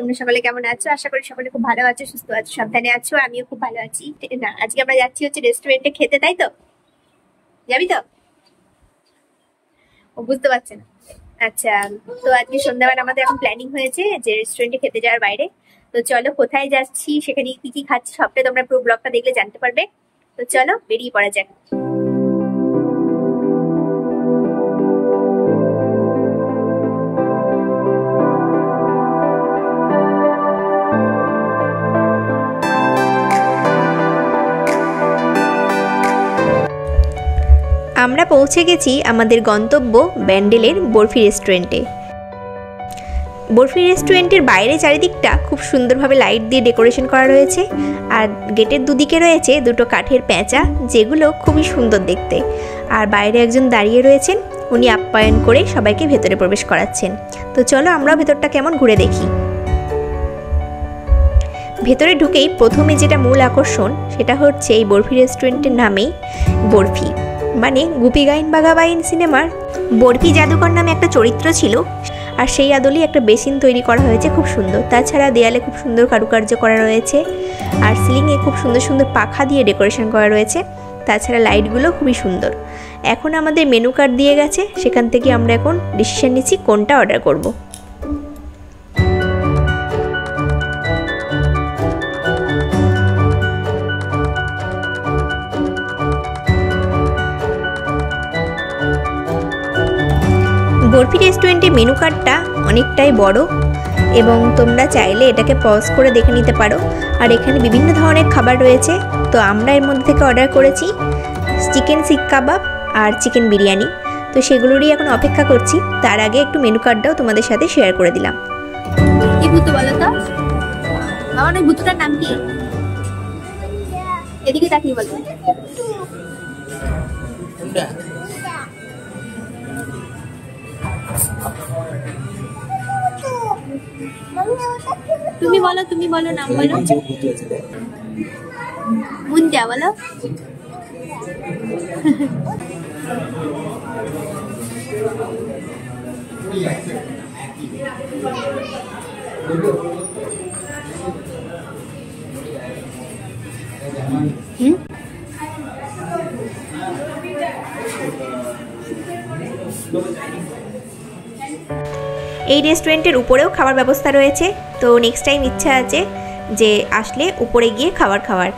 তোমরা সকলে কেমন আছো? আশা করি সকলে খুব ভালো আছো, সুস্থ আছো, সাবধানে আছো। আমিও খুব ভালো আছি। না, আজকে আমরা যাচ্ছি হচ্ছে রেস্টুরেন্টে খেতে, তাই তো? যাবি তো? ও বুঝতে পারছে না। আচ্ছা, তো আজকে সন্ধ্যাবেলা আমাদের এখন প্ল্যানিং হয়েছে যে রেস্টুরেন্টে খেতে যাওয়ার বাইরে। তো চলো, কোথায় যাচ্ছি, সেখানে কি কি খাচ্ছি, সবটাই তোমরা পুরো ব্লগটা দেখলে জানতে পারবে। তো চলো বেরিয়ে পড়া যাক। আমরা পৌঁছে গেছি আমাদের গন্তব্য ব্যান্ডেলের বরফি রেস্টুরেন্টে। বরফি রেস্টুরেন্টের বাইরে চারিদিকটা খুব সুন্দরভাবে লাইট দিয়ে ডেকোরেশন করা রয়েছে, আর গেটের দুদিকে রয়েছে দুটো কাঠের প্যাঁচা, যেগুলো খুবই সুন্দর দেখতে। আর বাইরে একজন দাঁড়িয়ে রয়েছেন, উনি আপ্যায়ন করে সবাইকে ভেতরে প্রবেশ করাচ্ছেন। তো চলো আমরাও ভেতরটা কেমন ঘুরে দেখি। ভেতরে ঢুকেই প্রথমে যেটা মূল আকর্ষণ সেটা হচ্ছে এই বরফি রেস্টুরেন্টের নামেই বরফি, মানে গুপি গাইন বাঘা বাইন সিনেমার বরফি জাদুকর নামে একটা চরিত্র ছিল, আর সেই আদলেই একটা বেসিন তৈরি করা হয়েছে খুব সুন্দর। তাছাড়া দেয়ালে খুব সুন্দর কারুকার্য করা রয়েছে, আর সিলিংয়ে খুব সুন্দর সুন্দর পাখা দিয়ে ডেকোরেশন করা রয়েছে। তাছাড়া লাইটগুলো খুবই সুন্দর। এখন আমাদের মেনু কার্ড দিয়ে গেছে, সেখান থেকে আমরা এখন ডিসিশন নিচ্ছি কোনটা অর্ডার করব। বরফি রেস্টুরেন্টের মেনু কার্ডটা অনেকটাই বড়, এবং তোমরা চাইলে এটাকে পজ করে দেখে নিতে পারো। আর এখানে বিভিন্ন ধরনের খাবার রয়েছে। তো আমরা এর মধ্যে থেকে অর্ডার করেছি চিকেন শিক কাবাব আর চিকেন বিরিয়ানি। তো সেগুলোরই এখন অপেক্ষা করছি। তার আগে একটু মেনু কার্ডটাও তোমাদের সাথে শেয়ার করে দিলাম। কি ভূত বলো তো? আমার ওই ভূতটার নাম কি? এদিকে তাকিয়ে বলো। তুমি বলো, তুমি বলো, নাম বলো। মুন্ডা বলো। এই রেস্টুরেন্টের উপরেও খাবার ব্যবস্থা রয়েছে। তো নেক্সট টাইম ইচ্ছা আছে যে আসলে উপরে গিয়ে খাবার খাওয়ার।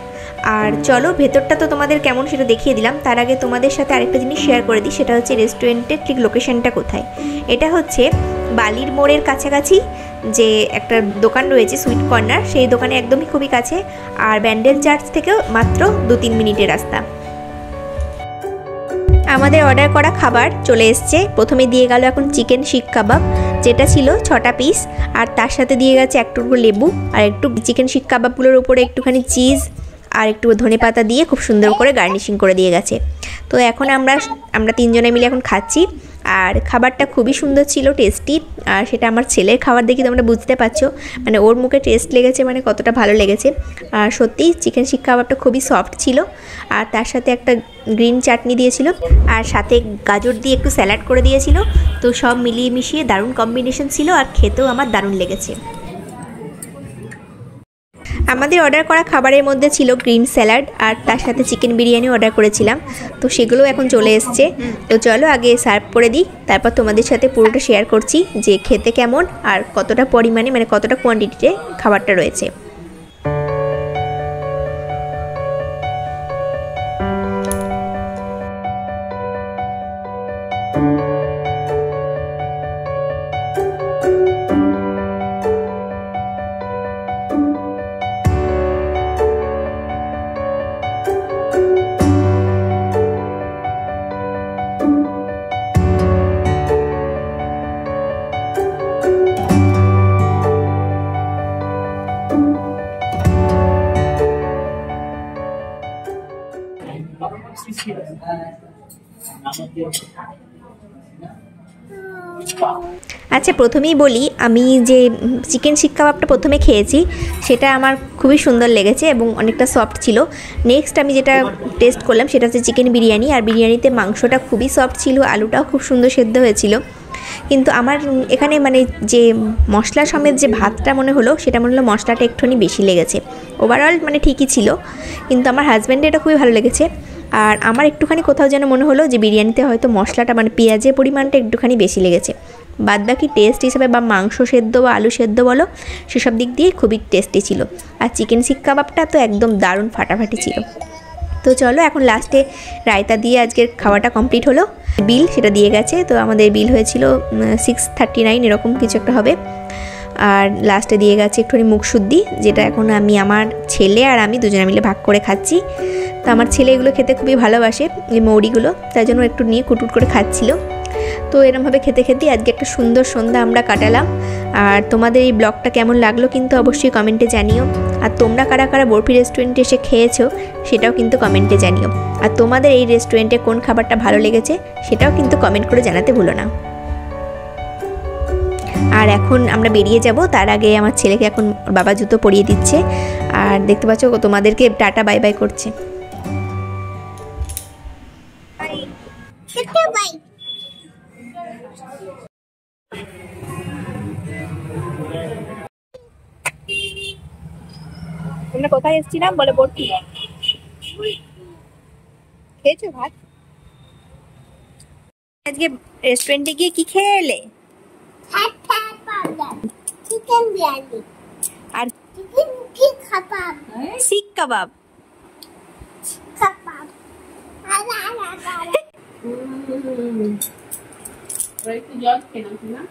আর চলো ভেতরটা তো তোমাদের কেমন সেটা দেখিয়ে দিলাম। তার আগে তোমাদের সাথে আরেকটা জিনিস শেয়ার করে দিই, সেটা হচ্ছে রেস্টুরেন্টের ঠিক লোকেশনটা কোথায়। এটা হচ্ছে বালির মোড়ের কাছাকাছি যে একটা দোকান রয়েছে সুইট কর্নার, সেই দোকানে একদমই খুবই কাছে। আর ব্যান্ডেল চার্চ থেকেও মাত্র 2-3 মিনিটের রাস্তা। আমাদের অর্ডার করা খাবার চলে এসছে। প্রথমে দিয়ে গেল এখন চিকেন শিক কাবাব, যেটা ছিল 6টা পিস, আর তার সাথে দিয়ে গেছে এক টুকরো লেবু, আর একটু চিকেন শিক কাবাবগুলোর উপরে একটুখানি চিজ আর একটু ধনেপাতা দিয়ে খুব সুন্দর করে গার্নিশিং করে দিয়ে গেছে। তো এখন আমরা 3 জনে মিলে এখন খাচ্ছি। আর খাবারটা খুবই সুন্দর ছিল, টেস্টি। আর সেটা আমার ছেলের খাবার দেখে তোমরা বুঝতে পারছো, মানে ওর মুখে টেস্ট লেগেছে, মানে কতটা ভালো লেগেছে। আর সত্যিই চিকেন শিক কাবাবটা খুবই সফট ছিল। আর তার সাথে একটা গ্রিন চাটনি দিয়েছিল, আর সাথে গাজর দিয়ে একটু স্যালাড করে দিয়েছিল। তো সব মিলিয়ে মিশিয়ে দারুণ কম্বিনেশন ছিল, আর খেতেও আমার দারুণ লেগেছে। আমাদের অর্ডার করা খাবারের মধ্যে ছিল গ্রিন স্যালাড, আর তার সাথে চিকেন বিরিয়ানি অর্ডার করেছিলাম। তো সেগুলো এখন চলে এসছে। তো চলো আগে সার্ভ করে দিই, তারপর তোমাদের সাথে পুরোটা শেয়ার করছি যে খেতে কেমন আর কতটা পরিমাণে, মানে কতটা কোয়ান্টিটিতে খাবারটা রয়েছে। আচ্ছা, প্রথমেই বলি, আমি যে চিকেন শিক কাবাবটা প্রথমে খেয়েছি সেটা আমার খুবই সুন্দর লেগেছে এবং অনেকটা সফট ছিল। নেক্সট আমি যেটা টেস্ট করলাম সেটা হচ্ছে চিকেন বিরিয়ানি, আর বিরিয়ানিতে মাংসটা খুবই সফট ছিল, আলুটাও খুব সুন্দর সেদ্ধ হয়েছিল। কিন্তু আমার এখানে মানে যে মশলা সমেত যে ভাতটা মনে হলো সেটা মনে হলো মশলাটা একটুখানি বেশি লেগেছে। ওভারঅল মানে ঠিকই ছিল, কিন্তু আমার হাজব্যান্ডের এটা খুবই ভালো লেগেছে। আর আমার একটুখানি কোথাও যেন মনে হলো যে বিরিয়ানিতে হয়তো মশলাটা মানে পেঁয়াজের পরিমাণটা একটুখানি বেশি লেগেছে। বাদবাকি টেস্ট হিসেবে বা মাংস সেদ্ধ বা আলু সেদ্ধ বলো, সেসব দিক দিয়ে খুবই টেস্টি ছিল। আর চিকেন শিক কাবাবটা তো একদম দারুণ ফাটাফাটি ছিল। তো চলো এখন লাস্টে রায়তা দিয়ে আজকের খাওয়াটা কমপ্লিট হলো। বিল সেটা দিয়ে গেছে, তো আমাদের বিল হয়েছিল 639 এরকম কিছু একটা হবে। আর লাস্টে দিয়ে গেছে একটুখানি মুখশুদ্ধি, যেটা এখন আমি আমার ছেলে আর আমি দুজনে মিলে ভাগ করে খাচ্ছি। তো আমার ছেলে এগুলো খেতে খুবই ভালোবাসে, এই মৌরিগুলো, তাই জন্য একটু নিয়ে কুটুট করে খাচ্ছিল। তো এরমভাবে খেতে খেতে আজকে একটা সুন্দর সন্ধ্যা আমরা কাটালাম। আর তোমাদের এই ব্লগটা কেমন লাগলো কিন্তু অবশ্যই কমেন্টে জানিও। আর তোমরা কারা কারা বরফি রেস্টুরেন্টে এসে খেয়েছো সেটাও কিন্তু কমেন্টে জানিও। আর তোমাদের এই রেস্টুরেন্টে কোন খাবারটা ভালো লেগেছে সেটাও কিন্তু কমেন্ট করে জানাতে ভুলো না। আর এখন আমরা বেরিয়ে যাব, তার আগে আমার ছেলেকে এখন বাবা জুতো পরিয়ে দিচ্ছে। আর দেখতে পাচ্ছ ও তোমাদেরকে টাটা বাই বাই করছে। তোমরা কোথায় এসেছিলাম বলে? বরফি খেয়েছো? ভাত আজকে রেস্টুরেন্টে গিয়ে কি খেয়ে এলে? চিকেন বিরিয়ানি আর চিকেন কি কাবাব, শিক কাবাব। কাবাব একটু জল খেলাম না।